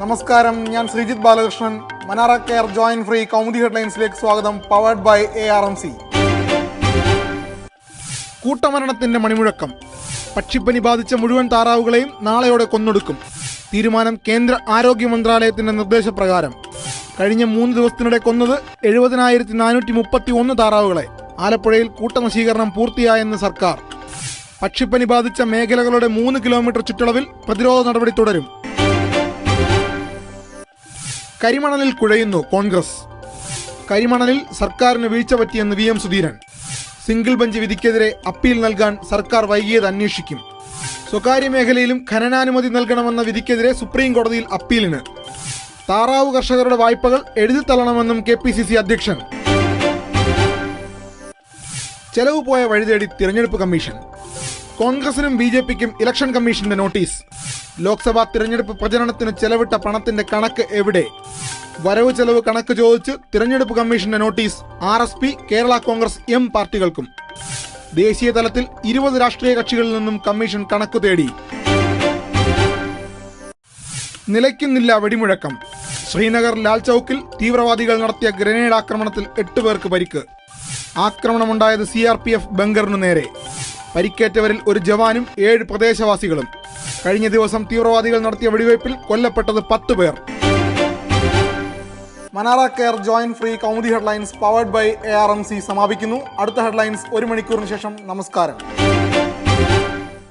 നമസ്കാരം, ഞാൻ Sreejith Balakrishnan. Manara care joint free Kaumudi ഹെഡ്ലൈൻസിലേക്ക് സ്വാഗതം. Powered by ARMC. കൂട്ടമരണത്തിന്റെ മണിമുഴക്കം. പക്ഷിപ്പനി ബാധിച്ച മുഴുവൻ താറാവുകളെയും നാളെയോടെ കൊന്നൊടുക്കും. തീരുമാനം കേന്ദ്ര ആരോഗ്യ മന്ത്രാലയത്തിന്റെ നിർദ്ദേശപ്രകാരം. കഴിഞ്ഞ 3 ദിവസത്തിനിടെ കൊന്നത് 70,431 താറാവുകളെ. ആലപ്പുഴയിൽ കൂട്ടനശീകരണം പൂർത്തിയായെന്ന് സർക്കാർ. പക്ഷിപ്പനി ബാധിച്ച മേഖലകളുടെ 3 കിലോമീറ്റർ ചുറ്റളവിൽ പ്രതിരോധ നടപടി തുടരും. കരിമണലിൽ കുഴയുന്നു കോൺഗ്രസ്. കരിമണലിൽ സർക്കാരിന് വീഴ്ച പറ്റിയെന്ന് VM സുധീരൻ. സിംഗിൾ ബെഞ്ച് വിധിക്കെതിരെ അപ്പീൽ നൽകാൻ സർക്കാർ വൈകിയത് അന്വേഷിക്കും. സ്വകാര്യ മേഖലയിലും ഖനനാനുമതി നൽകണമെന്ന വിധിക്കെതിരെ സുപ്രീം കോടതിയിൽ അപ്പീലിന്. താറാവ് കർഷകരുടെ വായ്പകൾ എഴുതിത്തള്ളണമെന്നും KPCC അധ്യക്ഷൻ. ചെലവ് പോയ വഴിതേടി തിരഞ്ഞെടുപ്പ് കമ്മീഷൻ. കോൺഗ്രസിനും BJPക്കും ഇലക്ഷൻ കമ്മീഷന്റെ നോട്ടീസ്. ലോക്സഭാ തിരഞ്ഞെടുപ്പ് പ്രചരണത്തിന് ചെലവിട്ട പണത്തിന്റെ കണക്ക് എവിടെ? വരവ് ചെലവ് കണക്ക് ചോദിച്ച് തിരഞ്ഞെടുപ്പ് കമ്മീഷന്റെ notice RSP, Kerala Congress M പാർട്ടികൾക്കും. ദേശീയ തലത്തിൽ 20 രാഷ്ട്രീയ കക്ഷികളിൽ നിന്നും കമ്മീഷൻ കണക്കു തേടി. നിലയ്ക്കുന്നില്ല വെടിമുഴക്കം. ശ്രീനഗർ ലാൽ ചൌക്കിൽ തീവ്രവാദികൾ നടത്തിയ ഗ്രനേഡ് ആക്രമണത്തിൽ 8 പേർക്ക് പരിക്ക്. ആക്രമണമുണ്ടായത് CRPF ബങ്കറിനു നേരെ. പരിക്കേറ്റവരിൽ ഒരു ജവാനും 7 പ്രദേശവാസികളും. കഴിഞ്ഞ ദിവസം തീവ്രവാദികൾ നടത്തിയ വെടിവയ്പിൽ കൊല്ലപ്പെട്ടത് 10 പേർ. മനാറ care joint free Kaumudi headlines powered by ARMC സമാപിക്കുന്നു. അടുത്ത ഹെഡ്ലൈൻസ് 1 മണിക്കൂറിന് ശേഷം. നമസ്കാരം.